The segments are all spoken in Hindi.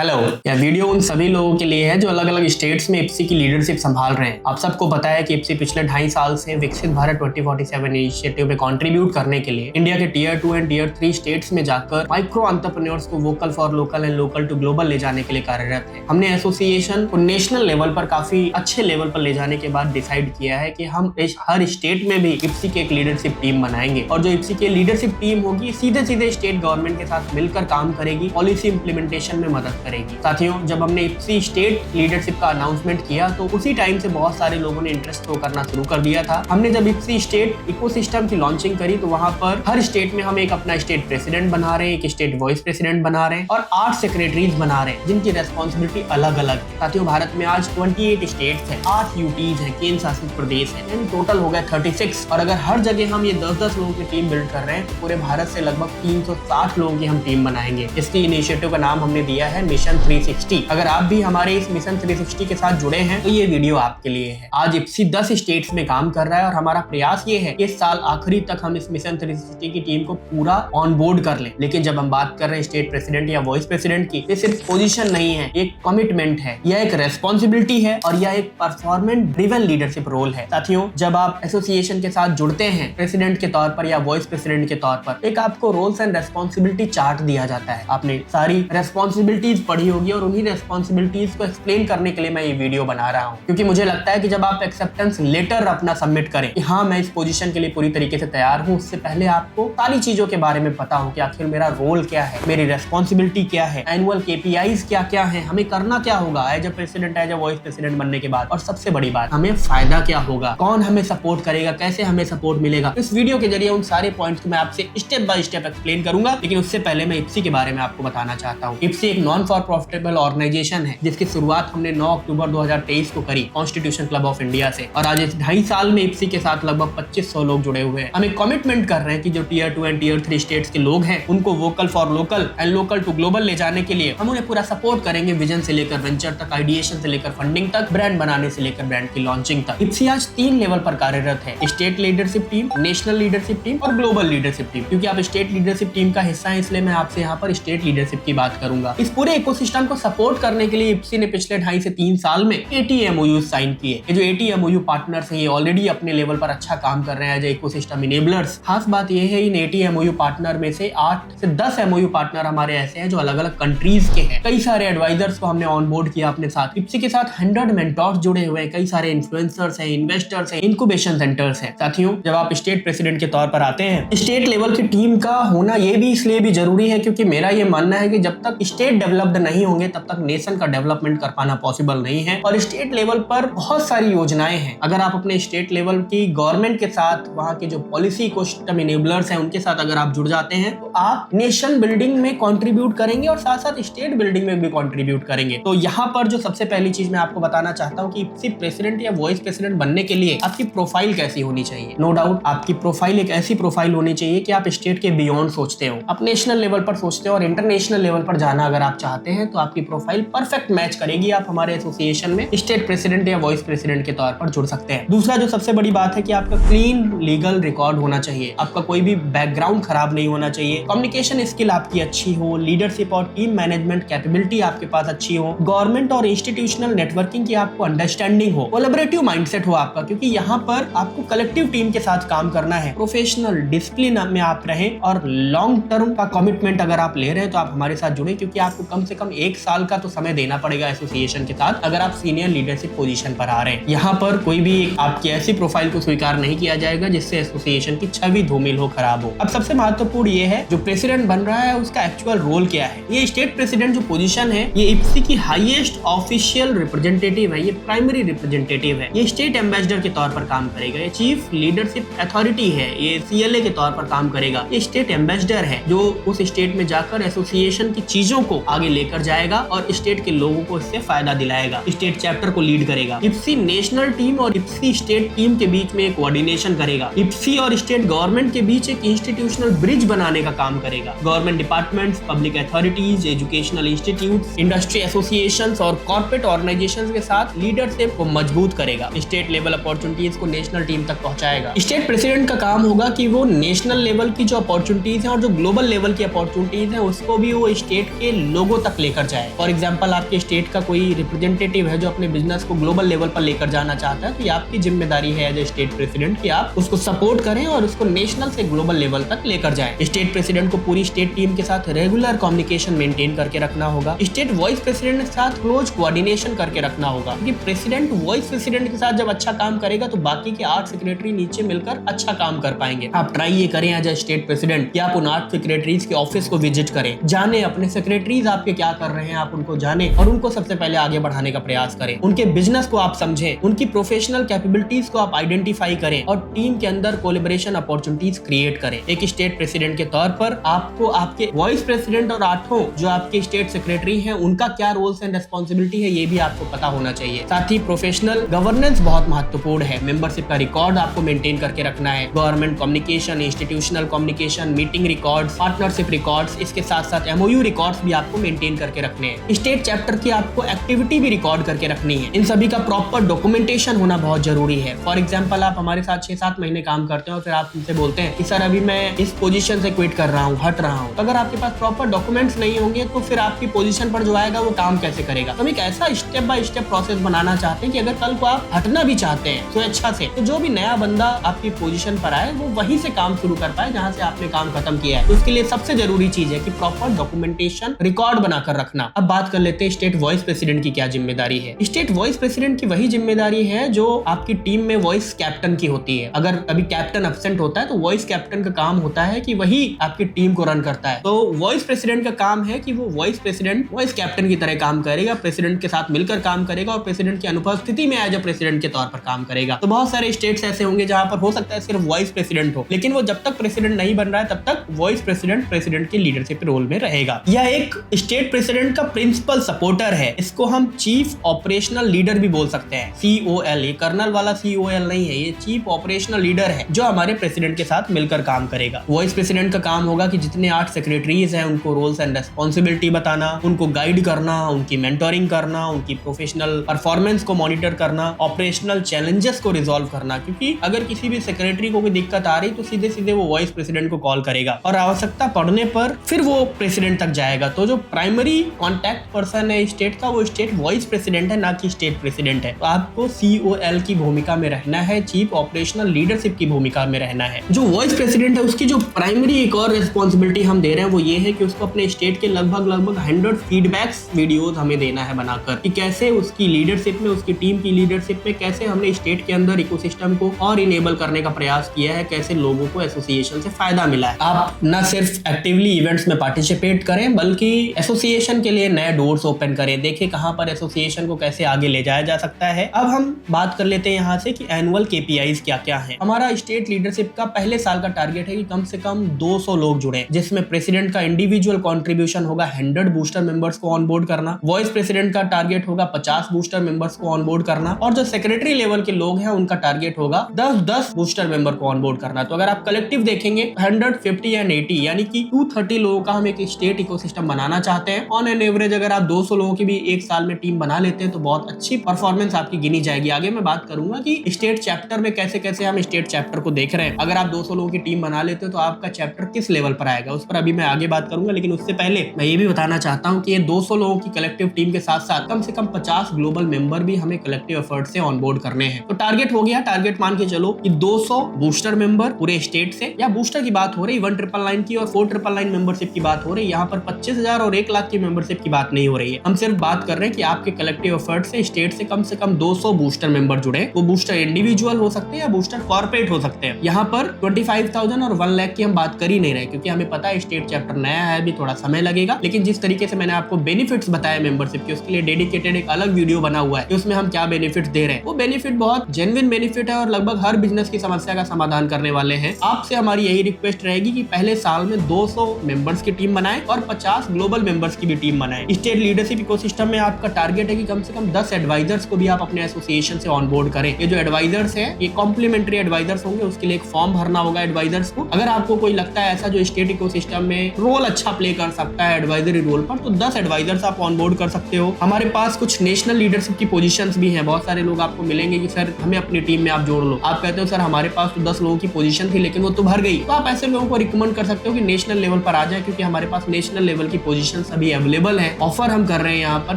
हेलो, यह वीडियो उन सभी लोगों के लिए है जो अलग अलग स्टेट्स में इप्सी की लीडरशिप संभाल रहे हैं। आप सबको पता है कि इप्सी पिछले 2.5 साल से विकसित भारत 2047 इनिशिएटिव में कंट्रीब्यूट करने के लिए इंडिया के टियर 2 एंड टियर 3 स्टेट्स में जाकर माइक्रो एंटरप्रेन्योर्स को vocal for local and local to global ले जाने के लिए कार्यरत है। हमने एसोसिएशन को नेशनल लेवल पर काफी अच्छे लेवल पर ले जाने के बाद डिसाइड किया है कि हम हर स्टेट में भी इप्सी की एक लीडरशिप टीम बनाएंगे और जो इप्सी की लीडरशिप टीम होगी सीधे सीधे स्टेट गवर्नमेंट के साथ मिलकर काम करेगी, पॉलिसी इंप्लीमेंटेशन में मदद करेगी। साथियों, जब हमने इप्सी स्टेट लीडरशिप का अनाउंसमेंट किया तो उसी टाइम से बहुत सारे लोगों ने इंटरेस्ट शो करना शुरू कर दिया था। हमने जब इप्सी स्टेट इकोसिस्टम की लॉन्चिंग करी तो वहां पर हर स्टेट में हम एक अपना स्टेट प्रेसिडेंट बना रहे हैं, एक स्टेट वाइस प्रेसिडेंट बना रहे हैं और 8 सेक्रेटरीज बना रहे हैं जिनकी रेस्पॉन्सिबिलिटी अलग अलग है। साथियों, भारत में आज 28 स्टेट्स हैं, 8 यूटीज हैं, केंद्र शासित प्रदेश है, टोटल हो गया 36। और अगर हर जगह हम ये 10-10 लोगों की टीम बिल्ड कर रहे हैं तो पूरे भारत से लगभग 360 लोगों की हम टीम बनाएंगे। इसकी इनिशिएटिव का नाम हमने दिया है मिशन 360। अगर आप भी हमारे इस मिशन 360 के साथ जुड़े हैं तो ये वीडियो आपके लिए है। आज इप्सी 10 स्टेट्स में काम कर रहा है और हमारा प्रयास ये है कि इस साल आखिरी तक हम इस मिशन 360 की टीम को पूरा ऑन बोर्ड कर लें। लेकिन जब हम बात कर रहे हैं स्टेट प्रेसिडेंट या वाइस प्रेसिडेंट की, ये सिर्फ पोजीशन नहीं है, एक कमिटमेंट है, यह एक रेस्पॉन्सिबिलिटी है और यह एक परफॉर्मेंस ड्रिवन लीडरशिप रोल है। साथियों, जब आप एसोसिएशन के साथ जुड़ते हैं प्रेसिडेंट के तौर पर या वाइस प्रेसिडेंट के तौर पर, एक आपको रोल्स एंड रेस्पॉन्सिबिलिटी चार्ट दिया जाता है। आपने सारी रेस्पॉन्सिबिलिटीज पढ़ी होगी और उन्हीं रेस्पॉन्सिबिलिटीज को एक्सप्लेन करने के लिए मैं ये वीडियो बना रहा हूँ, क्योंकि मुझे लगता है कि जब आप एक्सेप्टेंस लेटर अपना सबमिट करें कि हाँ मैं इस पोजीशन के लिए पूरी तरीके से तैयार हूँ, उससे पहले आपको सारी चीजों के बारे में पता हो कि आखिर मेरा रोल क्या है, मेरी रेस्पॉन्सिबिलिटी क्या है, एनुअल KPIs क्या क्या है, हमें करना क्या होगा as a president, as a vice president बनने के बाद, और सबसे बड़ी बात हमें फायदा क्या होगा, कौन हमें सपोर्ट करेगा, कैसे हमें सपोर्ट मिलेगा। इस वीडियो के जरिए उन सारे पॉइंट्स को मैं आपसे स्टेप बाय स्टेप एक्सप्लेन करूंगा। लेकिन उससे पहले मैं इप्सी के बारे में आपको बताना चाहता हूँ। इप्सी एक नॉन फॉर प्रॉफिटेबल ऑर्गेनाइजेशन है जिसकी शुरुआत हमने 9 अक्टूबर 2023 को करी कॉन्स्टिट्यूशन क्लब ऑफ इंडिया से, और आज इस 2.5 साल में इप्सी के साथ लगभग 2500 लोग जुड़े हुए हैं। हम एक कमिटमेंट कर रहे हैं कि जो टियर 2 एंड टियर 3 स्टेट्स के लोग हैं उनको vocal for local and local to global ले जाने के लिए हम उन्हें पूरा सपोर्ट करेंगे, विजन से लेकर वेंचर तक, आइडिएशन से लेकर फंडिंग तक, ब्रांड बनाने से लेकर ब्रांड की लॉन्चिंग तक। इप्सी आज 3 लेवल पर कार्यरत है, state leadership team, national leadership team और ग्लोबल लीडरशिप टीम। क्योंकि आप स्टेट लीडरशिप टीम का हिस्सा है इसलिए मैं आपसे यहाँ पर स्टेट लीडरशिप की बात करूंगा। इस पूरे इकोसिस्टम को सपोर्ट करने के लिए इप्सी ने पिछले 2.5 से 3 साल में 80 MOU साइन किए। ये जो 80 MOU पार्टनर्स हैं ये ऑलरेडी अपने लेवल पर अच्छा काम कर रहे हैं एज इकोसिस्टम इनेबलर्स। खास बात ये है इन 80 MOU पार्टनर में से 8 से 10 MOU पार्टनर हमारे ऐसे हैं जो अलग अलग कंट्रीज के हैं। कई सारे एडवाइजर्स को हमने ऑन बोर्ड किया अपने साथ। इप्सी के साथ 100 मेंटोर्स जुड़े हुए हैं, कई सारे इन्फ्लुएंसर्स हैं, इन्वेस्टर्स हैं, इंक्यूबेशन सेंटर्स हैं। साथियों, जब आप स्टेट प्रेसिडेंट के तौर पर आते हैं, स्टेट लेवल की टीम का होना ये भी इसलिए भी जरूरी है क्योंकि मेरा ये मानना है कि जब तक स्टेट डेवलप्ड नहीं होंगे तब तक नेशन का डेवलपमेंट कर पाना पॉसिबल नहीं है। और स्टेट लेवल पर बहुत सारी योजनाएं हैं। अगर आप अपने स्टेट लेवल की गवर्नमेंट के साथ, वहां के जो पॉलिसी इकोसिस्टम इनेबलर्स हैं उनके साथ अगर आप जुड़ जाते हैं तो आप नेशन बिल्डिंग में कंट्रीब्यूट करेंगे और साथ साथ स्टेट बिल्डिंग में भी कंट्रीब्यूट करेंगे। तो यहाँ पर जो सबसे पहली चीज मैं आपको बताना चाहता हूँ कि सिर्फ प्रेसिडेंट या वाइस प्रेसिडेंट बनने के लिए आपकी प्रोफाइल कैसी होनी चाहिए। नो डाउट आपकी प्रोफाइल एक ऐसी प्रोफाइल होनी चाहिए कि आप स्टेट के बियॉन्ड सोचते हो, आप नेशनल लेवल पर सोचते हो और इंटरनेशनल लेवल पर जाना अगर आप चाहते हैं तो आपकी प्रोफाइल परफेक्ट मैच करेगी। आप हमारे एसोसिएशन में स्टेट प्रेसिडेंट या वाइस प्रेसिडेंट के तौर पर जुड़ सकते हैं। दूसरा जो सबसे बड़ी बात है कि आपका क्लीन लीगल रिकॉर्ड होना चाहिए, आपका कोई भी बैकग्राउंड खराब नहीं होना चाहिए, कम्युनिकेशन स्किल आपकी अच्छी हो, लीडरशिप और टीम मैनेजमेंट कैपेबिलिटी आपके पास अच्छी हो, गवर्नमेंट और इंस्टीट्यूशनल नेटवर्किंग की आपको अंडरस्टैंडिंग हो, कोलैबोरेटिव माइंडसेट हो आपका, क्योंकि यहाँ पर आपको कलेक्टिव टीम के साथ काम करना है, प्रोफेशनल डिसिप्लिन में आप रहें और लॉन्ग टर्म का कमिटमेंट अगर आप ले रहे हैं तो आप हमारे साथ जुड़े, क्योंकि आपको कम से कम 1 साल का तो समय देना पड़ेगा एसोसिएशन के साथ अगर आप सीनियर लीडरशिप पोजीशन पर आ रहे हैं। यहाँ पर कोई भी आपकी ऐसी प्रोफाइल को स्वीकार नहीं किया जाएगा जिससे एसोसिएशन की छवि धूमिल हो, खराब हो। अब सबसे महत्वपूर्ण ये है जो प्रेसिडेंट बन रहा है उसका एक्चुअल रोल क्या है। ये स्टेट प्रेसिडेंट जो पोजीशन है ये इप्सी की हाईएस्ट ऑफिशियल रिप्रेजेंटेटिव है, ये प्राइमरी रिप्रेजेंटेटिव है, ये स्टेट एम्बेसडर के तौर पर काम करेगा, ये चीफ लीडरशिप अथॉरिटी है, ये CLA के तौर पर काम करेगा, ये स्टेट एम्बेसडर है जो उस स्टेट में जाकर एसोसिएशन की चीजों को आगे लेकर जाएगा और स्टेट के लोगों को इससे फायदा दिलाएगा, स्टेट चैप्टर को लीड करेगा। इप्सी नेशनल टीम और इप्सी स्टेट टीम के बीच में कोऑर्डिनेशन करेगा, इप्सी और स्टेट गवर्नमेंट के बीच एक इंस्टीट्यूशनल ब्रिज बनाने का काम करेगा, government departments, public authorities, educational institute, industry association और कॉर्पोरेट ऑर्गेनाइजेशंस के साथ लीडरशिप को मजबूत करेगा, स्टेट लेवल अपॉर्चुनिटीज को नेशनल टीम तक पहुंचाएगा। स्टेट प्रेसिडेंट का काम होगा कि वो नेशनल लेवल की जो अपॉर्चुनिटीज हैं और जो ग्लोबल लेवल की अपॉर्चुनिटीज हैं उसको भी वो स्टेट के लोगों तक तक लेकर जाए। फॉर एग्जाम्पल आपके स्टेट का कोई रिप्रेजेंटेटिव है जो अपने बिजनेस को ग्लोबल लेवल पर लेकर जाना चाहता है, तो ये आपकी जिम्मेदारी है एज ए स्टेट प्रेसिडेंट कि आप उसको सपोर्ट करें और उसको नेशनल से ग्लोबल लेवल तक लेकर जाएं। स्टेट प्रेसिडेंट को पूरी स्टेट टीम के साथ रेगुलर कम्युनिकेशन मेंटेन करके रखना होगा। स्टेट वाइस प्रेसिडेंट के साथ क्लोज कोऑर्डिनेशन करके रखना होगा, क्योंकि प्रेसिडेंट वाइस प्रेसिडेंट के साथ जब अच्छा काम करेगा तो बाकी के 8 सेक्रेटरी नीचे मिलकर अच्छा काम कर पाएंगे। आप ट्राई ये करें एज ए स्टेट प्रेसिडेंट कि आप उन 8 सेक्रेटरीज के ऑफिस को विजिट करें, जाने अपने सेक्रेटरीज आपके क्या कर रहे हैं, आप उनको जाने और उनको सबसे पहले आगे बढ़ाने का प्रयास करें। उनके बिजनेस को आप समझें, उनकी प्रोफेशनल कैपेबिलिटीज को आप आइडेंटिफाई करें और टीम के अंदर कोलैबोरेशन अपॉर्चुनिटीज क्रिएट करें। एक स्टेट प्रेसिडेंट के तौर पर आपको आपके वाइस प्रेसिडेंट और 8 जो आपके स्टेट सेक्रेटरी हैं उनका क्या रोल्स एंड रेस्पॉन्सिबिलिटी है ये भी आपको पता होना चाहिए। साथ ही प्रोफेशनल गवर्नेंस बहुत महत्वपूर्ण है। मेंबरशिप का रिकॉर्ड आपको मेंटेन करके रखना है। Government communication, institutional communication, meeting records, partnership records, इसके साथ साथ MOU रिकॉर्ड्स भी आपको मेंटेन करके रखने हैं। स्टेट चैप्टर की आपको एक्टिविटी भी रिकॉर्ड करके रखनी है। इन सभी का प्रॉपर डॉक्यूमेंटेशन होना बहुत जरूरी है। फॉर एग्जाम्पल आप हमारे साथ 6-7 महीने काम करते हैं और फिर आप हमसे बोलते हैं कि सर अभी मैं इस पोजीशन से क्विट कर रहा हूँ, हट रहा हूँ। तो अगर आपके पास प्रॉपर डॉक्यूमेंट्स नहीं होंगे तो फिर आपकी पोजीशन पर जो आएगा वो काम कैसे करेगा। तो हम एक ऐसा स्टेप बाय स्टेप प्रोसेस बनाना चाहते हैं कि अगर कल को आप हटना भी चाहते हैं तो अच्छा से, तो जो भी नया बंदा आपकी पोजीशन पर आए वो वहीं से काम शुरू कर पाए जहां से आपने काम खत्म किया है। तो उसके लिए सबसे जरूरी चीज है कि प्रॉपर डॉक्यूमेंटेशन रिकॉर्ड बनाकर रखना। अब बात कर लेते हैं स्टेट वाइस प्रेसिडेंट की क्या जिम्मेदारी है। स्टेट वाइस प्रेसिडेंट की वही जिम्मेदारी है जो आपकी टीम में वाइस कैप्टन की होती है। अगर अभी कैप्टन एब्सेंट होता है तो वाइस कैप्टन का काम होता है कि वही आपकी टीम को रन करता है। तो वाइस प्रेसिडेंट का काम है कि वो वाइस प्रेसिडेंट वाइस कैप्टन की तरह काम करेगा, प्रेसिडेंट के साथ मिलकर काम करेगा और प्रेसिडेंट की अनुपस्थिति में एज ए प्रेसिडेंट के तौर पर काम करेगा। तो बहुत सारे स्टेट्स ऐसे होंगे जहां पर हो सकता है सिर्फ वाइस प्रेसिडेंट हो, लेकिन वो जब तक प्रेसिडेंट नहीं बन रहा है तब तक वाइस प्रेसिडेंट प्रेसिडेंट की लीडरशिप रोल में रहेगा। यह एक स्टेट प्रेसिडेंट का प्रिंसिपल सपोर्टर है। इसको हम चीफ ऑपरेशनल लीडर भी बोल सकते हैं, COL। ये कर्नल वाला COL नहीं है, ये चीफ ऑपरेशनल लीडर है जो हमारे प्रेसिडेंट के साथ मिलकर काम करेगा। वाइस प्रेसिडेंट का काम होगा कि जितने 8 सेक्रेटरीज हैं उनको रोल्स एंड रेस्पॉन्सिबिलिटी बताना, उनको गाइड करना, उनकी मेंटोरिंग करना, उनकी प्रोफेशनल परफॉर्मेंस को मॉनिटर करना, ऑपरेशनल चैलेंजेस को रिजॉल्व करना। क्योंकि अगर किसी भी सेक्रेटरी को कोई दिक्कत आ रही तो सीधे सीधे वो वाइस प्रेसिडेंट को कॉल करेगा और आवश्यकता पड़ने पर फिर वो प्रेसिडेंट तक जाएगा। तो जो प्राइमरी कॉन्टैक्ट पर्सन है स्टेट का वो स्टेट वाइस प्रेसिडेंट है, ना कि स्टेट प्रेसिडेंट है। तो आपको COL की भूमिका में रहना है, चीफ ऑपरेशनल लीडरशिप की भूमिका में रहना है। जो वाइस प्रेसिडेंट है उसकी जो प्राइमरी एक और रिस्पॉन्सिबिलिटी हम दे रहे हैं वो ये है कि उसको अपने स्टेट के लगभग 100 फीडबैक्स वीडियोस हमें देना है बनाकर कि कैसे उसकी लीडरशिप में, उसकी टीम की लीडरशिप में कैसे हमने स्टेट के अंदर इकोसिस्टम को और इनेबल करने का प्रयास किया है, कैसे लोगों को एसोसिएशन से फायदा मिला है। आप न सिर्फ एक्टिवली इवेंट्स में पार्टिसिपेट करें बल्कि एसोसिएशन के लिए नए डोर्स ओपन करें, देखें कहां पर एसोसिएशन को कैसे आगे ले जाया जा सकता है। अब हम बात कर लेते हैं यहाँ से कि एनुअल KPIs क्या क्या है। हमारा स्टेट लीडरशिप का पहले साल का टारगेट है कि कम से कम 200 लोग जुड़े, जिसमें प्रेसिडेंट का इंडिविजुअल कंट्रीब्यूशन होगा 100 बूस्टर मेंबर्स को ऑनबोर्ड करना, वाइस प्रेसिडेंट का टारगेट होगा 50 बूस्टर मेंबर्स को ऑनबोर्ड करना और जो सेक्रेटरी लेवल के लोग हैं उनका टारगेट होगा 10 बूस्टर मेंबर को ऑनबोर्ड करना। तो अगर आप कलेक्टिव देखेंगे 100, 50 एंड 80 यानी कि 230 लोगों का हम एक स्टेट इकोसिस्टम बनाना चाहते हैं। ऑन एन एवरेज अगर आप 200 लोगों की भी एक साल में टीम बना लेते हैं तो बहुत अच्छी परफॉर्मेंस आपकी गिनी जाएगी। आगे मैं बात करूंगा कि स्टेट चैप्टर में कैसे कैसे हम स्टेट चैप्टर को देख रहे हैं। अगर आप 200 लोगों की टीम बना लेते हो तो आपका चैप्टर किस लेवल पर आएगा उस पर अभी मैं आगे बात करूंगा, लेकिन उससे पहले मैं ये भी बताना चाहता हूं कि ये 200 लोगों की कलेक्टिव टीम के साथ साथ कम से कम 50 ग्लोबल मेंबर भी हमें कलेक्टिव एफर्ट से ऑनबोर्ड करने हैं। तो टारगेट हो गया, टारगेट मान के चलो कि 200 बूस्टर मेंबर पूरे स्टेट से, या बूस्टर की बात हो रही 1999 की और 4999 मेंबरशिप की बात हो रही, यहाँ पर 25,000 और 1 लाख की मेंबरशिप की बात नहीं हो रही है। हम सिर्फ बात कर रहे हैं कि आपके कलेक्टिव एफर्ट से स्टेट से कम 200 बूस्टर मेंबर जुड़े। वो बूस्टर इंडिविजुअल हो सकते हैं या बूस्टर कॉर्पोरेट हो सकते हैं। यहाँ पर 25,000 और 1 लाख की हम बात कर ही नहीं रहे क्योंकि हमें पता है स्टेट चैप्टर नया है, भी थोड़ा समय लगेगा। लेकिन जिस तरीके से मैंने आपको बेनिफिट्स बताया मेंबरशिप के, उसके लिए डेडिकेटेड एक अलग वीडियो बना हुआ है कि उसमें हम क्या बेनिफिट्स दे रहे हैं। वो बेनिफिट बहुत जेन्युइन बेनिफिट है और लगभग हर बिजनेस की समस्या का समाधान करने वाले हैं। आपसे हमारी यही रिक्वेस्ट रहेगी कि पहले साल में 200 मेंबर्स की टीम बनाएं और 50 ग्लोबल मेंबर्स की भी टीम बनाएं। स्टेट लीडरशिप इकोसिस्टम में आपका टारगेट है कि कम से कम 10 एडवाइजर्स को भी आप अपने एसोसिएशन से ऑनबोर्ड करें। ये जो एडवाइजर्स हैं ये कॉम्प्लीमेंट्री एडवाइजर्स होंगे, उसके लिए एक फॉर्म भरना होगा एडवाइजर्स को। अगर आपको कोई लगता है ऐसा जो स्टेट इकोसिस्टम में रोल अच्छा प्ले कर सकता है एडवाइजरी रोल पर, तो 10 एडवाइजर्स आप ऑनबोर्ड कर सकते हो। हमारे पास कुछ नेशनल लीडरशिप की पोजीशंस भी हैं। बहुत सारे लोग आपको मिलेंगे कि सर हमें अपनी टीम में आप जोड़ लो। आप कहते हो सर हमारे पास तो 10 लोगों की पोजीशन थी लेकिन वो तो भर गई, तो आप ऐसे लोगों को रिकमेंड कर सकते हो कि नेशनल लेवल पर आ जाए, क्योंकि हमारे पास नेशनल लेवल की पोजीशंस अभी अवेलेबल है। ऑफर हम कर रहे हैं यहाँ पर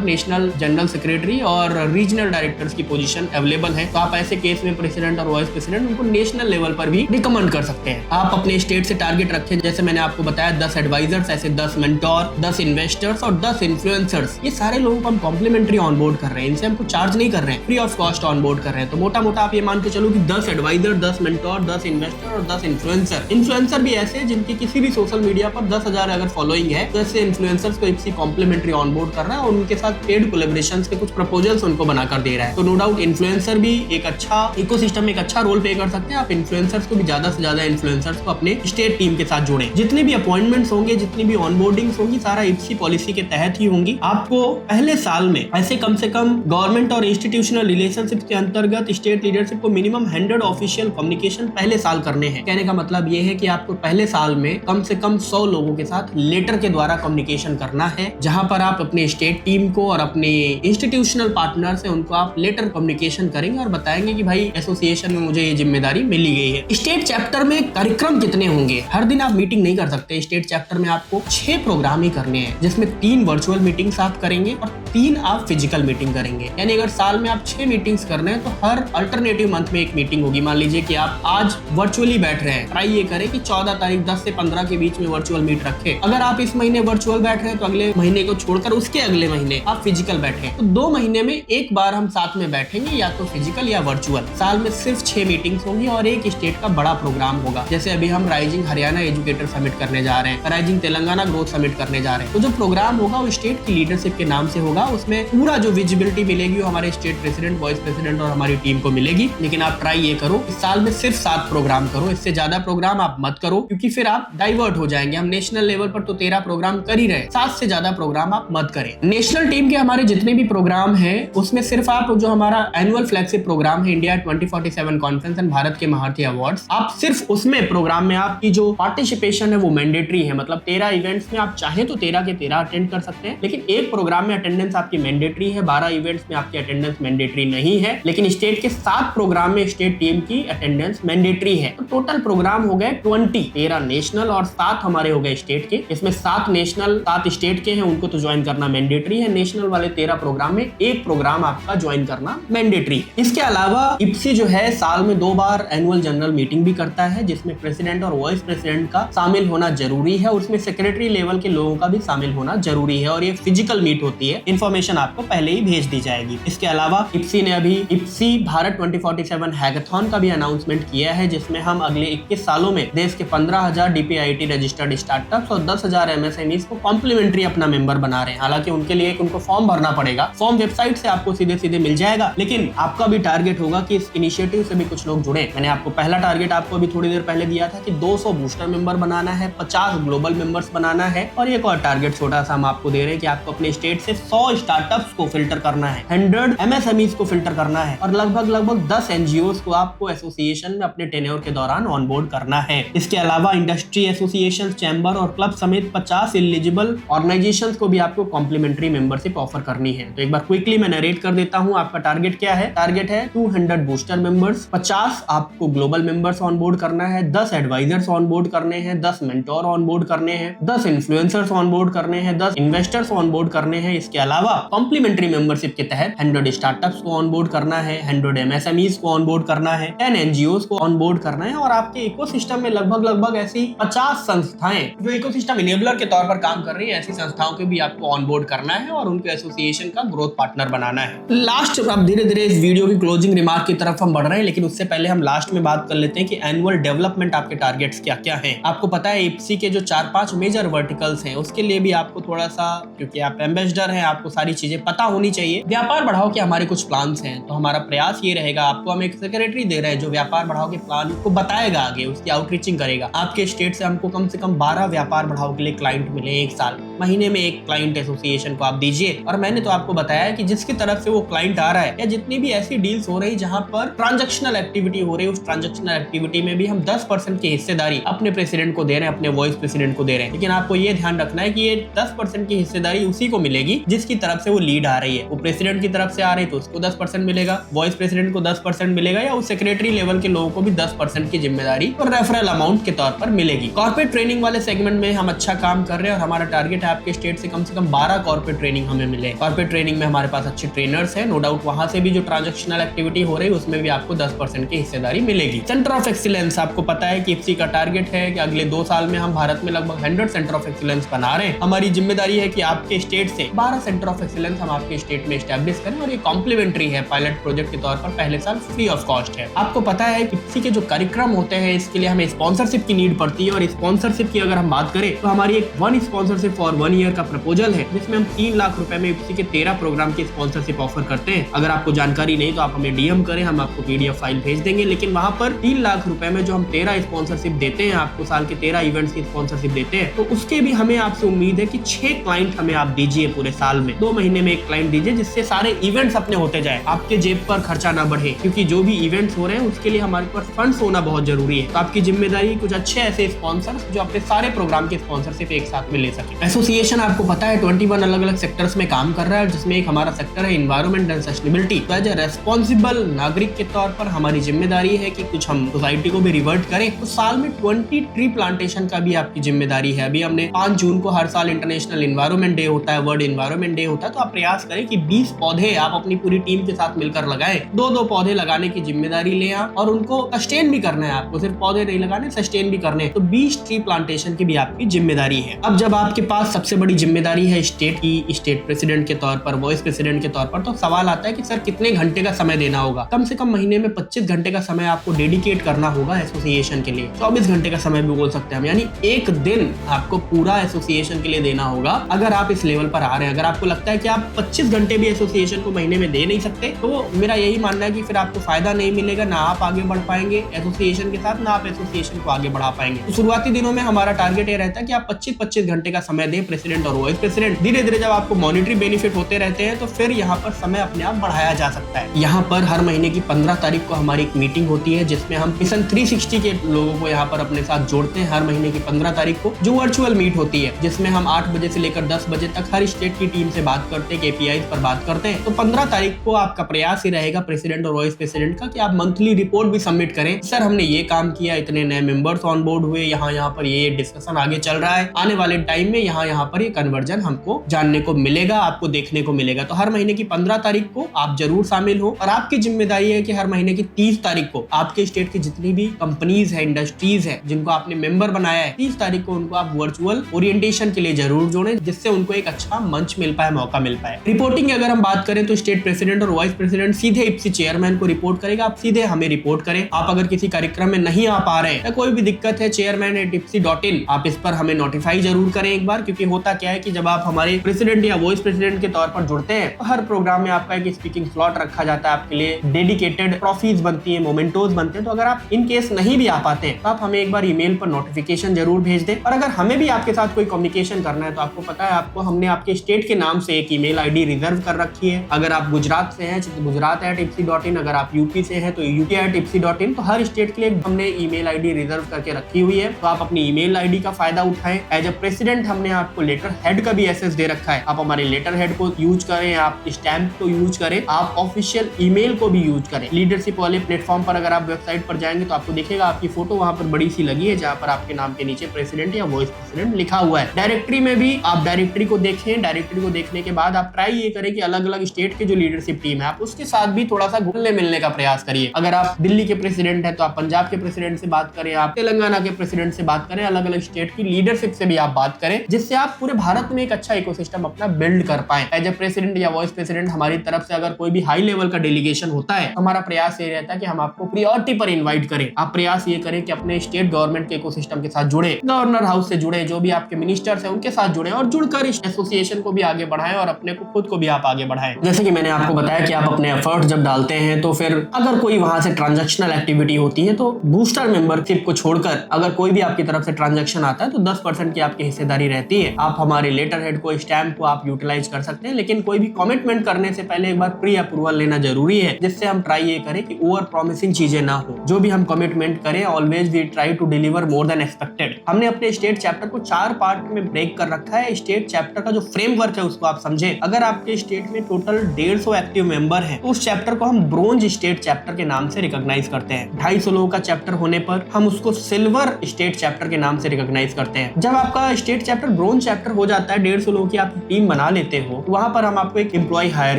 नेशनल जनरल सेक्रेटरी और रीजनल डायरेक्टर्स की पोजीशन अवेलेबल है। तो आप ऐसे केस में प्रेसिडेंट और वाइस प्रेसिडेंट उनको नेशनल लेवल पर भी रिकमेंड कर सकते हैं। आप अपने स्टेट से टारगेट रखें, जैसे मैंने आपको बताया 10 एडवाइजर्स, ऐसे 10 मेंटोर, 10 इन्वेस्टर्स और 10 इन्फ्लुएंसर्स। ये सारे लोगों को हम कॉम्प्लीमेंट्री ऑनबोर्ड कर रहे हैं, इनसे हमको चार्ज नहीं कर रहे हैं, फ्री ऑफ कॉस्ट ऑनबोर्ड कर रहे हैं। तो मोटा मोटा आप ये मान के चलो कि 10 एडवाइजर, 10 मेंटोर, 10 इन्वेस्टर और 10 इन्फ्लुएंसर। इन्फ्लुएंसर भी ऐसे जिनकी किसी भी सोशल मीडिया पर 10,000 अगर फॉलोइंग है, तो ऐसे इन्फ्लुएंसर्स को इप्सी कॉम्प्लीमेंट्री ऑनबोर्ड कर रहा है और उनके साथ पेड कोलैबोरेशंस के कुछ प्रपोजल्स उनको बनाकर दे रहा है। तो नो डाउट इन्फ्लुएंसर भी एक अच्छा इकोसिस्टम में एक अच्छा रोल प्ले कर सकते हैं। आप इन्फ्लुएंसर्स को भी ज्यादा से ज्यादा इन्फ्लुएंसर्स को अपने स्टेट टीम के साथ जोड़ें। जितने भी अपॉइंटमेंट्स होंगे, जितनी भी ऑनबोर्डिंग्स होंगी, सारा इप्सी पॉलिसी के तहत ही होंगी। आपको पहले साल में ऐसे कम से कम गवर्नमेंट और इंस्टीट्यूशनल रिलेशनशिप के अंतर्गत स्टेट लीडरशिप को मिनिमम 100 ऑफिशियल कम्युनिकेशन पहले साल करने हैं। कहने का मतलब ये है कि आपको पहले साल में कम से कम 100 लोगों के साथ लेटर के द्वारा कम्युनिकेशन करना है, जहां पर आप अपने स्टेट टीम को और अपने इंस्टीट्यूशनल पार्टनर से उनको आप लेटर कम्युनिकेशन करेंगे और बताएंगे कि भाई एसोसिएशन में मुझे ये जिम्मेदारी मिली गई है। स्टेट चैप्टर में कार्यक्रम कितने होंगे? हर दिन आप मीटिंग नहीं कर सकते। स्टेट चैप्टर में आपको 6 प्रोग्राम ही करने हैं, जिसमें 3 वर्चुअल मीटिंग्स आप करेंगे और 3 आप फिजिकल मीटिंग करेंगे। यानी अगर साल में आप 6 मीटिंग्स करने हैं तो हर अल्टरनेटिव मंथ में एक मीटिंग होगी। मान लीजिए कि आप आज वर्चुअली बैठ रहे हैं, ट्राई ये करें कि 14 तारीख 10 से 15 के बीच में वर्चुअल मीट रखें। अगर आप इस महीने वर्चुअल बैठ रहे हैं तो अगले महीने को छोड़कर उसके अगले महीने आप फिजिकल बैठे। तो 2 महीने में एक बार हम साथ में बैठेंगे, या तो फिजिकल या वर्चुअल। साल में सिर्फ 6 मीटिंग्स होंगी और एक स्टेट का बड़ा प्रोग्राम होगा। जैसे अभी हम राइजिंग हरियाणा एजुकेटर समिट करने जा रहे हैं, राइजिंग तेलंगाना ग्रोथ समिट करने जा रहे हैं। तो जो प्रोग्राम होगा वो स्टेट की लीडरशिप के नाम से होगा। उसमें पूरा जो विजिबिलिटी मिलेगी वो हमारे स्टेट प्रेसिडेंट, वाइस प्रेसिडेंट और हमारी टीम को मिलेगी। लेकिन आप ट्राई ये करो, इस साल में सिर्फ 7 प्रोग्राम करो, इससे ज्यादा प्रोग्राम आप मत करो, क्योंकि फिर आप डाइवर्ट हो जाएंगे। हम नेशनल लेवल पर तो 13 प्रोग्राम कर ही रहे, 7 से ज्यादा प्रोग्राम आप मत करें। नेशनल टीम के हमारे जितने भी प्रोग्राम हैं उसमें सिर्फ आप जो हमारा एनुअल फ्लैगशिप प्रोग्राम है इंडिया 2047 कॉन्फ्रेंस एंड भारत के महारथी अवार्ड्स, आप सिर्फ उसमें प्रोग्राम में आपकी जो पार्टिसिपेशन है वो मैंडेटरी है। मतलब 13 इवेंट्स में आप चाहे तो 13 के 13 अटेंड कर सकते हैं, लेकिन एक प्रोग्राम में अटेंडेंस आपकी मैंडेटरी है। 12 इवेंट्स में आपकी अटेंडेंस मैंडेटरी नहीं है, लेकिन स्टेट के 7 प्रोग्राम में स्टेट टीम की अटेंडेंस मैंडेटरी है। तो टोटल प्रोग्राम हो गए 20, 13 नेशनल और 7 हमारे हो गए स्टेट के। इसमें 7 नेशनल 7 स्टेट के हैं, उनको तो ज्वाइन करना मैंडेटरी है। नेशनल वाले 13 प्रोग्राम में एक प्रोग्राम आपका ज्वाइन करना मैंडेटरी है। इसके अलावा इप्सी जो है साल में 2 बार एनुअल जनरल मीटिंग भी करता है, जिसमें प्रेसिडेंट और वाइस प्रेसिडेंट का शामिल होना जरूरी है। उसमें सेक्रेटरी लेवल के लोगों का भी शामिल होना जरूरी है और ये फिजिकल मीट होती है। इन्फॉर्मेशन आपको पहले ही भेज दी जाएगी। इसके अलावा इप्सी ने अभी इप्सी भारत 2047 हैकाथॉन का भी अनाउंसमेंट किया है, जिसमें हम अगले 21 सालों में देश के 15,000 DPIIT रजिस्टर्ड स्टार्टअप्स और 10,000 MSMEs को कॉम्प्लीमेंट्री अपना मेंबर बना रहे हैं। हालांकि उनके लिए उनको फॉर्म भरना पड़ेगा, फॉर्म वेबसाइट से आपको सीधे सीधे मिल जाएगा, लेकिन आपका भी टारगेट होगा कि इस इनिशिएटिव से भी कुछ लोग जुड़े। मैंने आपको पहला टारगेट आपको अभी थोड़ी देर पहले दिया था कि 200 बूस्टर मेंबर बनाना है, 50 ग्लोबल मेंबर्स बनाना है, और एक और टारगेट छोटा सा हम आपको दे रहे हैं कि आपको अपने स्टेट से 100 स्टार्टअप्स को फिल्टर करना है, 100 MSMEs को फिल्टर करना है और लगभग 10 NGOs को आपको एसोसिएशन में अपने टेन्योर के दौरान ऑनबोर्ड करना है। इसके अलावा इंडस्ट्री एसोसिएशन, चैम्बर और क्लब समेत 50 एलिजिबल ऑर्गेनाइजेशंस को भी आपको कॉम्प्लीमेंट्री मेंबरशिप ऑफर करनी है। तो एक बार क्विकली मैं नरेट कर देता हूं, आपका टारगेट क्या है। टारगेट है 200 बूस्टर मेंबर्स, 50 आपको ग्लोबल मेंबर्स ऑनबोर्ड करना है, 10 एडवाइजर्स ऑनबोर्ड करने हैं, 10 मेंटोर ऑनबोर्ड करने हैं, 10 इन्फ्लुएंसर्स ऑनबोर्ड करने हैं, 10 इन्वेस्टर्स ऑनबोर्ड करने हैं। इसके अलावा कॉम्प्लीमेंट्री मेंबरशिप के तहत 100 स्टार्टअप्स को ऑनबोर्ड करना है, 100 MSMEs को ऑनबोर्ड करना है, 10 NGOs को ऑनबोर्ड करना है और आपके इकोसिस्टम में लगभग ऐसी 50 संस्थाएं जो इकोसिस्टम इनेबलर के तौर पर काम कर रही है, ऐसी संस्थाओं को भी आपको ऑनबोर्ड करना है और उनके एसोसिएशन का ग्रोथ पार्टनर बनाना है। लास्ट, अब धीरे धीरे इस वीडियो की क्लोजिंग रिमार्क की तरफ हम बढ़ रहे हैं, लेकिन उससे पहले हम लास्ट में बात कर लेते हैं कि एनुअल डेवलपमेंट आपके टारगेट्स क्या क्या हैं। आपको पता है इप्सी के जो 4-5 मेजर वर्टिकल्स हैं उसके लिए भी आपको थोड़ा सा, क्योंकि आप एम्बेसडर हैं, आपको सारी चीजें पता होनी चाहिए। व्यापार बढ़ाओ के हमारे कुछ प्लान्स हैं, तो हमारा प्रयास ये रहेगा, आपको हम एक सेक्रेटरी दे रहे हैं जो व्यापार बढ़ाओ के प्लान को बताएगा, आगे उसकी आउटरीचिंग करेगा। आपके स्टेट से हमको कम से कम 12 व्यापार बढ़ाओ के लिए क्लाइंट मिले एक साल, महीने में एक क्लाइंट एसोसिएशन को आप दीजिए। और मैंने तो आपको बताया कि जिसकी तरफ से वो क्लाइंट आ रहा है या जितनी भी ऐसी डील्स हो रही जहां पर ट्रांजैक्शनल एक्टिविटी हो रही है, उस ट्रांजैक्शनल एक्टिविटी में भी हम 10% की हिस्सेदारी अपने प्रेसिडेंट को दे रहे हैं, अपने वाइस प्रेसिडेंट को दे रहे हैं। लेकिन आपको ये ध्यान रखना है कि ये 10% की हिस्सेदारी उसी को मिलेगी जिसकी की तरफ से वो लीड आ रही है, वो प्रेसिडेंट की तरफ से आ रही है तो उसको 10% मिलेगा, वाइस प्रेसिडेंट को 10% मिलेगा, या उस सेक्रेटरी लेवल के लोगों को भी 10% की जिम्मेदारी और रेफरल अमाउंट के तौर पर मिलेगी। कॉर्पोरेट ट्रेनिंग वाले सेगमेंट में हम अच्छा काम कर रहे हैं और हमारा टारगेट है आपके स्टेट से कम 12 कॉर्पोरेट ट्रेनिंग हमें मिले। कॉर्पोरेट ट्रेनिंग में हमारे पास अच्छे ट्रेनर्स हैं, नो डाउट वहां से भी जो ट्रांजैक्शनल एक्टिविटी हो रही है उसमें भी आपको 10% की हिस्सेदारी मिलेगी। सेंटर ऑफ एक्सीलेंस, आपको पता है कि इफ्सी का टारगेट है कि अगले 2 साल में हम भारत में लगभग 100 सेंटर ऑफ एक्सीलेंस बना रहे हैं। हमारी जिम्मेदारी है कि आपके स्टेट से 12 सेंटर ऑफ एक्सीलेंस हम आपके स्टेट में एस्टैब्लिश करें और ये कॉम्प्लीमेंट्री है, पायलट प्रोजेक्ट के तौर पर पहले साल फ्री ऑफ कॉस्ट है। आपको पता है कि इफ्सी के जो कार्यक्रम होते हैं इसके लिए हमें स्पॉन्सरशिप की नीड पड़ती है, और स्पॉन्सरशिप की अगर हम बात करें तो हमारी एक वन स्पॉन्सरशिप फॉर 1 ईयर का प्रपोजल है, जिसमें हम 3 लाख रुपए में इफ्सी के 13 प्रोग्राम की स्पॉन्सरशिप ऑफर करते हैं। अगर आपको जानकारी नहीं तो आप हमें डीएम करें, हम आपको पीडीएफ फाइल भेज देंगे। लेकिन वहां पर 3 लाख रुपए में जो हम 13 स्पॉन्सरशिप देते हैं, आपको साल के 13 इवेंट्स की स्पॉन्सरशिप देते हैं, तो उसके भी हमें आपसे उम्मीद है कि 6 क्लाइंट हमें आप दीजिए पूरे साल में, 2 महीने में एक क्लाइंट दीजिए, जिससे सारे इवेंट्स अपने होते जाए, आपके जेब पर खर्चा ना बढ़े, क्योंकि जो भी इवेंट्स हो रहे हैं उसके लिए हमारे पास फंड्स होना बहुत जरूरी है। तो आपकी जिम्मेदारी कुछ अच्छे ऐसे स्पॉन्सर जो अपने सारे प्रोग्राम के स्पॉन्सरशिप एक साथ में ले सके। एसोसिएशन आपको पता है 21 अलग अलग सेक्टर्स में काम कर रहा है, जिसमें एक हमारा सेक्टर है इन्वायरमेंट एंड सस्टेनेबिलिटी। तो एज ए रेस्पॉन्सिबल नागरिक के तौर पर हमारी जिम्मेदारी है कि कुछ हम सोसाइटी को भी रिवर्ट करें। तो साल में 20 ट्री प्लांटेशन का भी आपकी जिम्मेदारी है। अभी हमने 5 जून को हर साल इंटरनेशनल इन्वायरमेंट डे होता है, वर्ल्ड इन्वायरमेंट डे होता है, तो आप प्रयास करें कि 20 पौधे आप अपनी पूरी टीम के साथ मिलकर लगाएं। 2-2 पौधे लगाने की जिम्मेदारी ले आप, और उनको सस्टेन भी करना है, आपको सिर्फ पौधे नहीं लगाने, सस्टेन भी करने। तो 20 ट्री प्लांटेशन की भी आपकी जिम्मेदारी है। अब जब आपके पास सबसे बड़ी जिम्मेदारी है स्टेट की, स्टेट प्रेसिडेंट के तौर पर, वाइस प्रेसिडेंट के तौर पर, तो सवाल आता है कि सर कितने घंटे का समय देना होगा। कम से कम महीने में 25 घंटे का समय आपको डेडिकेट करना होगा एसोसिएशन के लिए। 24 घंटे का समय भी बोल सकते हैं हम, यानी एक दिन आपको पूरा एसोसिएशन के लिए देना होगा। अगर आप इस लेवल पर आ रहे हैं, अगर आपको लगता है कि आप 25 घंटे भी एसोसिएशन को महीने में दे नहीं सकते, तो मेरा यही मानना है कि फिर आपको फायदा नहीं मिलेगा, ना आप आगे बढ़ पाएंगे एसोसिएशन के साथ, ना आप एसोसिएशन को आगे बढ़ा पाएंगे। तो शुरुआती दिनों में हमारा टारगेट ये रहता है कि आप 25-25 घंटे का समय दें प्रेसिडेंट और वाइस प्रेसिडेंट। धीरे धीरे जब आपको मॉनिटरी बेनिफिट होते रहते हैं तो फिर यहाँ पर समय अपने आप बढ़ाया जा सकता है। यहाँ पर हर महीने की 15 तारीख को हमारी एक मीटिंग होती है, जिसमें हम मिशन 360 के लोगों को यहाँ पर अपने साथ जोड़ते हैं। हर महीने की 15 तारीख को जो वर्चुअल मीट होती है, जिसमें हम 8 बजे से लेकर 10 बजे तक हर स्टेट की टीम से बात करते हैं, केपीआई पर बात करते हैं। तो 15 तारीख को आपका प्रयास ही रहेगा प्रेसिडेंट और वाइस प्रेसिडेंट का कि आप मंथली रिपोर्ट भी सबमिट करें। सर हमने ये काम किया, इतने नए मेंबर्स ऑन बोर्ड हुए, यहाँ पर ये डिस्कशन आगे चल रहा है, आने वाले टाइम में यहाँ पर ये कन्वर्जन हमको जानने को मिलेगा, आपको देखने को मिलेगा। तो हर महीने की 15 तारीख को आप जरूर शामिल हो, और आपकी जिम्मेदारी है कि हर महीने की 30 तारीख को आपके स्टेट की जितनी भी कंपनीज है, इंडस्ट्रीज है, जिनको आपने मेंबर बनाया है, 30 तारीख को उनको आप वर्चुअल ओरिएंटेशन के लिए जरूर जोड़ें, जिससे उनको एक अच्छा मंच मिल पाए, मौका मिल पाए। रिपोर्टिंग अगर हम बात करें तो स्टेट प्रेसिडेंट और वाइस प्रेसिडेंट सीधे इफ्सी चेयरमैन को रिपोर्ट करेगा, आप सीधे हमें रिपोर्ट करें। आप अगर किसी कार्यक्रम में नहीं आ पा रहे हैं या कोई भी दिक्कत है, chairman@ipsi.in आप इस पर हमें नोटिफाई जरूर करें एक बार, क्योंकि होता क्या है कि जब आप हमारे प्रेसिडेंट या वाइस प्रेसिडेंट के तौर पर जुड़ते हैं तो हर प्रोग्राम में आपका एक स्पीकिंग स्लॉट रखा जाता है, आपके लिए डेडिकेटेड ट्रॉफीज बनती है, मोमेंटोज बनते हैं। तो अगर आप इन केस नहीं भी आ पाते हैं तो आप हमें एक बार ईमेल पर नोटिफिकेशन जरूर भेज दें। और अगर हमें भी आपके साथ कोई कम्युनिकेशन करना है तो आपको पता है, आपको हमने आपके स्टेट के नाम से एक ईमेल आईडी रिजर्व कर रखी है। अगर आप गुजरात से हैं तो gujarat@ipsi.in, अगर आप यूपी से हैं तो up@ipsi.in। तो हर स्टेट के लिए हमने ईमेल आईडी रिजर्व करके रखी हुई है, तो आप अपनी ईमेल आईडी का फायदा उठाएं। एज ए प्रेसिडेंट हमने आपको लेटर हेड का भी एक्सेस दे रखा है, आप हमारे लेटर हेड को यूज करें, आप स्टैम्प को यूज करें, आप ऑफिशियल ईमेल को भी यूज करें। लीडरशिप वाले प्लेटफॉर्म पर अगर आप वेबसाइट पर जाएंगे तो आपको दिखेगा आपकी फोटो वहां पर बड़ी सी लगी है, जहां पर आपके नाम के नीचे प्रेसिडेंट या वाइस प्रेसिडेंट लिखा हुआ है। डायरेक्टरी में भी आप डायरेक्टरी को देखें, डायरेक्टरी को देखने के बाद आप ट्राई ये करें कि अलग अलग स्टेट के जो लीडरशिप टीम है आप उसके साथ भी थोड़ा सा घुलने मिलने का प्रयास करिए। अगर आप दिल्ली के प्रेसिडेंट है तो आप पंजाब के प्रेसिडेंट से बात करें, आप तेलंगाना के प्रेसिडेंट से बात करें, अलग अलग स्टेट की लीडरशिप से भी आप बात करें, जिससे आप पूरे भारत में एक अच्छा इकोसिस्टम अपना बिल्ड कर पाए। एज ए प्रेसिडेंट या वाइस प्रेसिडेंट हमारी तरफ से अगर कोई भी हाई लेवल का डेलीगेशन होता है, हमारा प्रयास ये रहता है कि हम आपको प्रायोरिटी पर इनवाइट करें। आप प्रयास ये करें कि अपने स्टेट गवर्नमेंट के इकोसिस्टम के साथ जुड़े, गवर्नर हाउस से जुड़े, जो भी आपके मिनिस्टर्स हैं उनके साथ जुड़े, और जुड़कर इस एसोसिएशन को भी आगे बढ़ाएं और अपने को खुद को भी आप आगे बढ़ाएं। जैसे कि मैंने आपको बताया कि आप अपने एफर्ट जब डालते हैं तो फिर अगर कोई वहां से ट्रांजैक्शनल एक्टिविटी होती है तो बूस्टर मेंबरशिप को छोड़कर अगर कोई भी आपकी तरफ से ट्रांजैक्शन आता है तो 10% की आपकी हिस्सेदारी रहती है। आप हमारे लेटर हेड को, स्टैम्प को आप यूटिलाइज कर सकते हैं, लेकिन कोई भी कमिटमेंट करने से पहले एक बार प्री अप्रूवल लेना जरूरी है, जिससे हम ट्राई ये करें कि ओवर प्रॉमिसिंग चीजें ना हो। जो भी हम कमिटमेंट करें, always we try to deliver more than expected. हमने अपने स्टेट चैप्टर को 4 पार्ट में ब्रेक कर रखा है। स्टेट चैप्टर का जो फ्रेमवर्क है उसको उसको आप समझे, अगर आपके स्टेट में टोटल 150 एक्टिव मेंबर हैं तो उस चैप्टर को हम ब्रोंज स्टेट चैप्टर के नाम से रिकॉग्नाइज करते हैं। 250 लोगों का चैप्टर होने पर हम उसको सिल्वर स्टेट चैप्टर के नाम से रिकॉग्नाइज करते हैं। जब आपका स्टेट चैप्टर ब्रोंज चैप्टर हो जाता है, 150 लोगों की आप टीम बना लेते हो, तो वहां पर हम आपको एक एम्प्लॉय हायर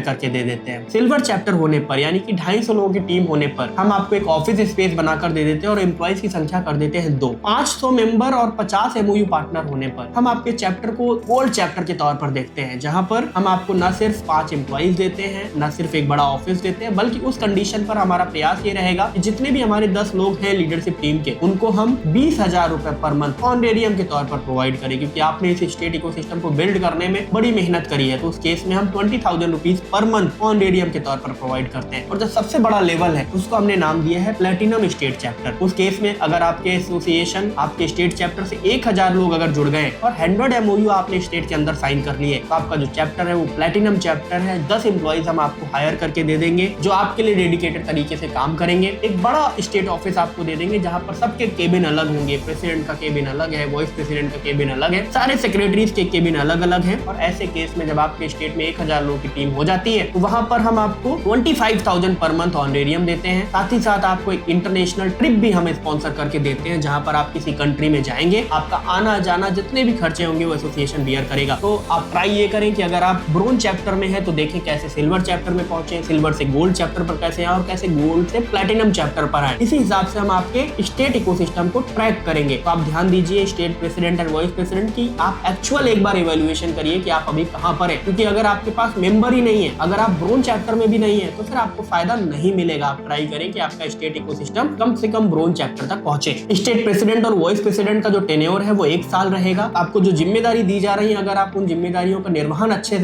करके दे देते हैं। सिल्वर चैप्टर होने पर यानी कि 250 लोगों की टीम होने पर हम आपको एक ऑफिस स्पेस बनाकर दे देते हैं और एम्प्लॉयज की संख्या कर देते हैं 2। 500 मेंबर और 50 MOU पार्टनर होने पर हम आपके चैप्टर को गोल्ड चैप्टर के तौर पर देखते हैं, जहां पर हम आपको न सिर्फ 5 एम्प्लॉयज देते हैं, न सिर्फ एक बड़ा ऑफिस देते हैं, बल्कि उस कंडीशन पर हमारा प्रयास ये रहेगा कि जितने भी हमारे 10 लोग हैं लीडरशिप टीम के, उनको हम 20,000 रुपए पर मंथ ऑनरेडियम के तौर पर प्रोवाइड करें, क्योंकि आपने इस स्टेट इकोसिस्टम को बिल्ड करने में बड़ी मेहनत करी है। तो उस केस में हम 20,000 रुपीज पर मंथ ऑनरेडियम के तौर पर प्रोवाइड करते हैं। और जो सबसे बड़ा लेवल है उसको हमने नाम दिया है प्लेटिनम स्टेट चैप्टर। उस केस में अगर आपके एसोसिएशन आपके स्टेट चैप्टर से 1000 लोग अगर जुड़ गए और 100 MOU आपने स्टेट के अंदर साइन कर लिए, तो आपका जो चैप्टर है वो प्लेटिनम चैप्टर है। 10 एम्प्लॉइज हम आपको हायर करके दे देंगे जो आपके लिए डेडिकेटेड तरीके से काम करेंगे। एक बड़ा स्टेट ऑफिस आपको दे देंगे जहां पर सबके केबिन अलग होंगे, प्रेसिडेंट का केबिन अलग है, वाइस प्रेसिडेंट का केबिन अलग है, सारे सेक्रेटरीज के केबिन अलग अलग है। और ऐसे केस में जब आपके स्टेट में 1000 लोगों की टीम हो जाती है तो वहां पर हम आपको 25,000 पर मंथ ऑनरेडियम देते हैं। साथ ही साथ आपको एक इंटरनेशनल ट्रिप भी हम स्पॉन्सर करके देते हैं, जहां पर आप किसी कंट्री में जाएंगे, आपका आना जाना जितने भी खर्चे होंगे वो एसोसिएशन बियर करेगा। तो आप ट्राई ये करें कि अगर आप ब्रोंज चैप्टर में है तो देखें कैसे सिल्वर चैप्टर में पहुंचे, सिल्वर से गोल्ड चैप्टर पर कैसे आए और कैसे गोल्ड से प्लैटिनम चैप्टर पर आए। इसी हिसाब से हम आपके स्टेट इकोसिस्टम को ट्रैक करेंगे। तो आप ध्यान दीजिए स्टेट प्रेसिडेंट और वाइस प्रेसिडेंट की आप एक्चुअल एक बार इवैल्यूएशन करिए कि आप अभी कहां पर है, क्योंकि अगर आपके पास मेंबर ही नहीं है, अगर आप ब्रोंज चैप्टर में भी नहीं है, तो फिर आपको फायदा नहीं मिलेगा। आप ट्राई करें कि आपका स्टेट इकोसिस्टम कम से कम ब्रोंज चैप्टर तक पहुंचे। स्टेट प्रेसिडेंट और वाइस प्रेसिडेंट का जो टेन्योर है वो 1 साल रहेगा। आपको जो जिम्मेदारी दी जा रही है, अगर आप उन जिम्मेदारियों का निर्वहन अच्छे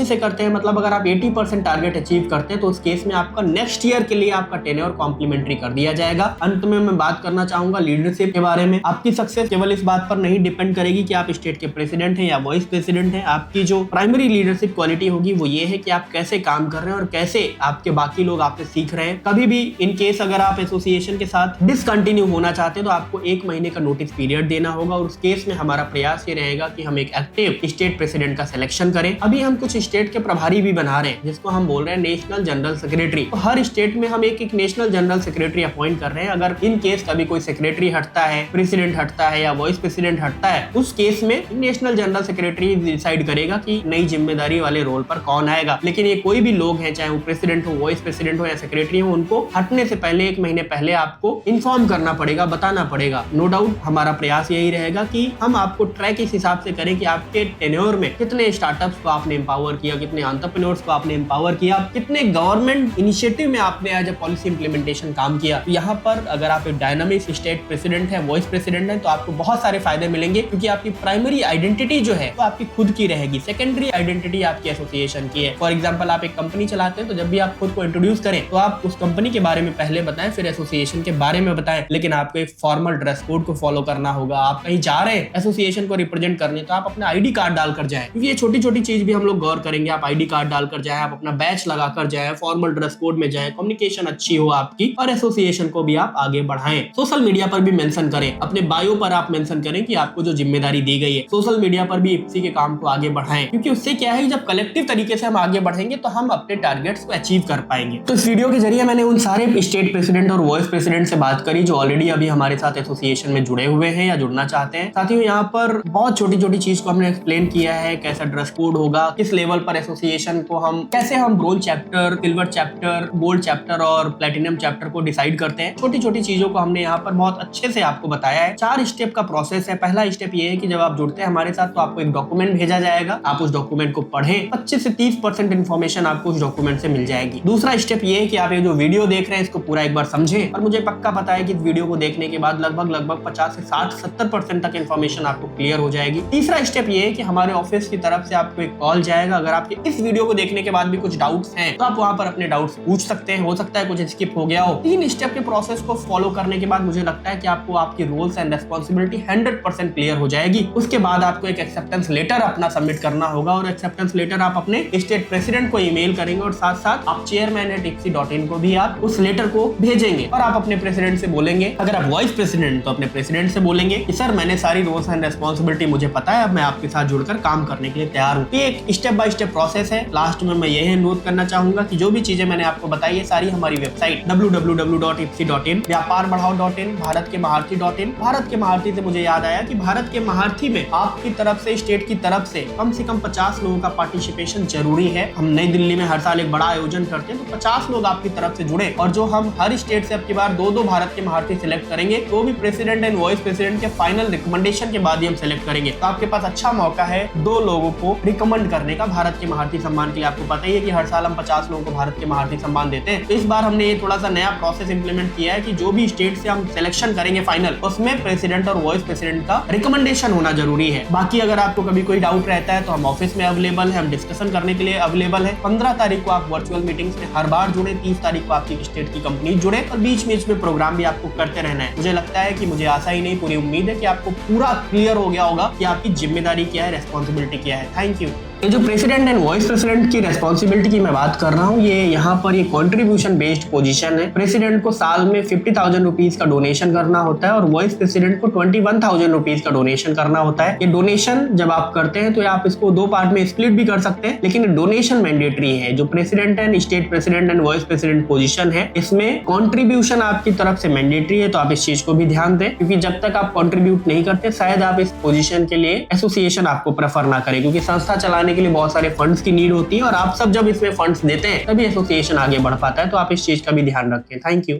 से करते हैं मतलब अगर आप 80% टारगेट अचीव करते हैं, तो उस केस में आपका नेक्स्ट ईयर के लिए आपका टेन्योर कॉम्प्लीमेंट्री कर दिया जाएगा। अंत में मैं बात करना चाहूंगा लीडरशिप के बारे में। आपकी सक्सेस केवल इस बात पर नहीं डिपेंड करेगी कि आप स्टेट के प्रेसिडेंट हैं या वाइस प्रेसिडेंट हैं। आपकी जो प्राइमरी लीडरशिप क्वालिटी होगी वो ये है कि आप कैसे काम कर रहे हैं और कैसे आपके बाकी लोग आपसे सीख रहे हैं। कभी भी इन केस अगर आप एसोसिएशन के साथ डिसकंटिन्यू होना चाहते हैं तो आपको 1 महीने का नोटिस पीरियड देना होगा। और उस केस में हमारा प्रयास ये रहेगा कि हम एक एक्टिव स्टेट प्रेसिडेंट का सिलेक्शन करें। अभी हम कुछ स्टेट के प्रभारी भी बना रहे हैं, जिसको हम बोल रहे हैं नेशनल जनरल सेक्रेटरी। तो हर स्टेट में हम एक नेशनल जनरल सेक्रेटरी अपॉइंट कर रहे हैं। अगर इन केस कभी कोई सेक्रेटरी हटता है, प्रेसिडेंट हटता है या वाइस प्रेसिडेंट हटता है, उस केस में नेशनल जनरल सेक्रेटरी डिसाइड करेगा कि नई जिम्मेदारी वाले रोल पर कौन आएगा। लेकिन ये कोई भी लोग हैं, चाहे वो प्रेसिडेंट हो, वाइस प्रेसिडेंट हो या सेक्रेटरी हो, उनको हटने से पहले 1 महीने पहले आपको इन्फॉर्म करना पड़ेगा, बताना पड़ेगा। नो डाउट हमारा प्रयास यही रहेगा कि हम आपको ट्रैक इस हिसाब से करें कि आपके टेन्योर में कितने स्टार्टअप्स को आपने एम्पावर किया, कितने एंटरप्रेन्योर्स को आपने एम्पावर किया, कितने गवर्नमेंट इनिशिएटिव में आपने एज ए पॉलिसी इंप्लीमेंटेशन काम किया। यहाँ पर अगर आप एक डायनामिक स्टेट प्रेसिडेंट है, वाइस प्रेसिडेंट है, तो आपको बहुत सारे फायदे मिलेंगे, क्योंकि आपकी प्राइमरी आइडेंटिटी जो है वो आपकी खुद की रहेगी, सेकेंडरी आइडेंटिटी आपकी एसोसिएशन की है। फॉर एग्जाम्पल आप एक कंपनी चलाते हैं, तो जब भी आप खुद को इंट्रोड्यूस करें तो आप उस कंपनी के बारे में पहले बताएं, फिर एसोसिएशन के बारे में बताएं। लेकिन आपको एक फॉर्मल ड्रेस कोड को फॉलो करना होगा। आप कहीं जा रहे हैं एसोसिएशन को रिप्रेजेंट करने, तो आप अपना आईडी कार्ड डालकर जाएं, क्योंकि ये छोटी छोटी चीज भी हम लोग गौर करेंगे। आप आईडी कार्ड डालकर जाएं, आप अपना बैच लगाकर जाएं, फॉर्मल ड्रेस कोड में जाएं, कम्युनिकेशन अच्छी हो आपकी, और एसोसिएशन को भी आप आगे बढ़ाएं। सोशल मीडिया पर भी मेंशन करें, अपने बायो पर आप मेंशन करें कि आपको जो जिम्मेदारी दी गई है। सोशल मीडिया पर भी इप्सी के काम को आगे बढ़ाएं, क्योंकि उससे क्या है, जब कलेक्टिव तरीके से हम आगे बढ़ेंगे तो हम अपने टारगेट्स को अचीव कर पाएंगे। तो इस वीडियो के जरिए मैंने उन सारे स्टेट प्रेसिडेंट और वाइस प्रेसिडेंट से बात करी जो ऑलरेडी अभी हमारे साथ एसोसिएशन में जुड़े हुए हैं या जुड़ना चाहते हैं। साथ ही यहाँ पर बहुत छोटी छोटी चीज को हमने एक्सप्लेन किया है, कैसा ड्रेस कोड होगा, किस लेवल पर एसोसिएशन को हम कैसे हम bronze chapter, silver chapter, gold chapter और प्लेटिनम चैप्टर को डिसाइड करते हैं। छोटी छोटी चीजों को हमने यहाँ पर बहुत अच्छे से आपको बताया है। 4 स्टेप का प्रोसेस है। पहला स्टेप ये है कि जब आप जुड़ते हैं हमारे साथ तो आपको एक डॉक्यूमेंट भेजा जाएगा, आप उस डॉक्यूमेंट को पढ़ें। 25 से 30% इन्फॉर्मेशन आपको उस डॉक्यूमेंट से मिल जाएगी। दूसरा स्टेप ये है कि आप ये जो वीडियो देख रहे हैं इसको पूरा एक बार समझें, और मुझे पक्का पता है कि इस वीडियो को देखने के बाद लगभग 50 से 60-70% तक इन्फॉर्मेशन आपको क्लियर हो जाएगी। तीसरा स्टेप ये है कि हमारे ऑफिस की तरफ से आपको एक कॉल जाएगा। अगर आपके इस वीडियो को देखने के बाद भी कुछ डाउट्स हैं तो आप वहां पर अपने डाउट्स पूछ सकते हैं, हो सकता है कुछ स्किप हो गया हो। 3 स्टेप के प्रोसेस को फॉलो करने के बाद मुझे लगता है कि आपको आपकी रोल्स एंड रेस्पॉन्सिबिलिटी 100% क्लियर हो जाएगी। उसके बाद आपको एक एक्सेप्टेंस लेटर अपना सबमिट करना होगा, और एक्सेप्टेंस लेटर आप अपने स्टेट प्रेसिडेंट को ईमेल करेंगे, और साथ साथ आप chairman@ipsi.in को भी आप उस लेटर को भेजेंगे। और आप अपने प्रेसिडेंट से बोलेंगे, अगर आप वाइस प्रेसिडेंट तो अपने प्रेसिडेंट से बोलेंगे कि सर मैंने सारी रोल्स एंड रेस्पॉन्सिबिलिटी मुझे पता है, अब मैं आपके साथ जुड़कर काम करने के लिए तैयार हूँ। ये एक स्टेप बाय स्टेप प्रोसेस है। लास्ट में मैं यही अनुरोध करना चाहूंगा कि जो भी चीजें मैंने आपको बताई है सारी हमारी वेबसाइट www.ipsi.in, व्यापार बढ़ाओ.in, भारत के महारथी.in। भारत के महारथी से मुझे याद आया कि भारत के महारथी में आपकी तरफ से, स्टेट की तरफ से कम 50 लोगों का पार्टिसिपेशन जरूरी है। हम नई दिल्ली में हर साल एक बड़ा आयोजन करते हैं, तो 50 लोग आपकी तरफ से जुड़े, और जो हम हर स्टेट से अब की बार 2-2 भारत के महारथी सिलेक्ट करेंगे, तो भी प्रेसिडेंट एंड वाइस प्रेसिडेंट के फाइनल रिकमेंडेशन के बाद ही हम सिलेक्ट करेंगे। तो आपके पास अच्छा मौका है 2 लोगों को रिकमेंड करने का भारत के महारथी सम्मान के लिए। आपको पता ही है कि हर साल हम 50 लोगों को भारत के महारथी सम्मान देते हैं, तो इस बार हमने ये थोड़ा सा नया प्रोसेस इंप्लीमेंट किया है कि जो भी स्टेट से हम सिलेक्शन करेंगे फाइनल, उसमें प्रेसिडेंट और वाइस प्रेसिडेंट का रिकमेंडेशन होना जरूरी है। बाकी अगर आपको कभी कोई डाउट रहता है तो हम ऑफिस में अवेलेबल है, हम डिस्कशन करने के लिए अवेलेबल है। 15 तारीख को आप वर्चुअल मीटिंग्स में हर बार जुड़े, 30 तारीख को आपकी स्टेट की कंपनी जुड़े, और बीच बीच में प्रोग्राम भी आपको करते रहना है। मुझे लगता है कि मुझे आशा ही नहीं पूरी उम्मीद है कि आपको पूरा क्लियर हो गया होगा कि आपकी जिम्मेदारी क्या है, रेस्पॉन्सिबिलिटी क्या है। Thank you. ये जो प्रेसिडेंट एंड वाइस प्रेसिडेंट की रेस्पॉन्सिबिलिटी की मैं बात कर रहा हूँ, ये यहाँ पर ये कंट्रीब्यूशन बेस्ड पोजीशन है। प्रेसिडेंट को साल में 50,000 रुपीज का डोनेशन करना होता है, और वाइस प्रेसिडेंट को 21,000 रुपीज का डोनेशन करना होता है। ये डोनेशन जब आप करते हैं तो आप इसको 2 पार्ट में स्प्लिट भी कर सकते हैं, लेकिन डोनेशन मैंडेटरी है। जो president and state president and vice president position है, इसमें कॉन्ट्रीब्यूशन आपकी तरफ से मैंडेटरी है। तो आप इस चीज को भी ध्यान दें, क्योंकि जब तक आप कॉन्ट्रीब्यूट नहीं करते शायद आप इस पोजीशन के लिए एसोसिएशन आपको प्रेफर ना करें, क्योंकि संस्था चलाने के लिए बहुत सारे फंड्स की नीड होती है, और आप सब जब इसमें फंड्स देते हैं तभी एसोसिएशन आगे बढ़ पाता है। तो आप इस चीज का भी ध्यान रखें। Thank you.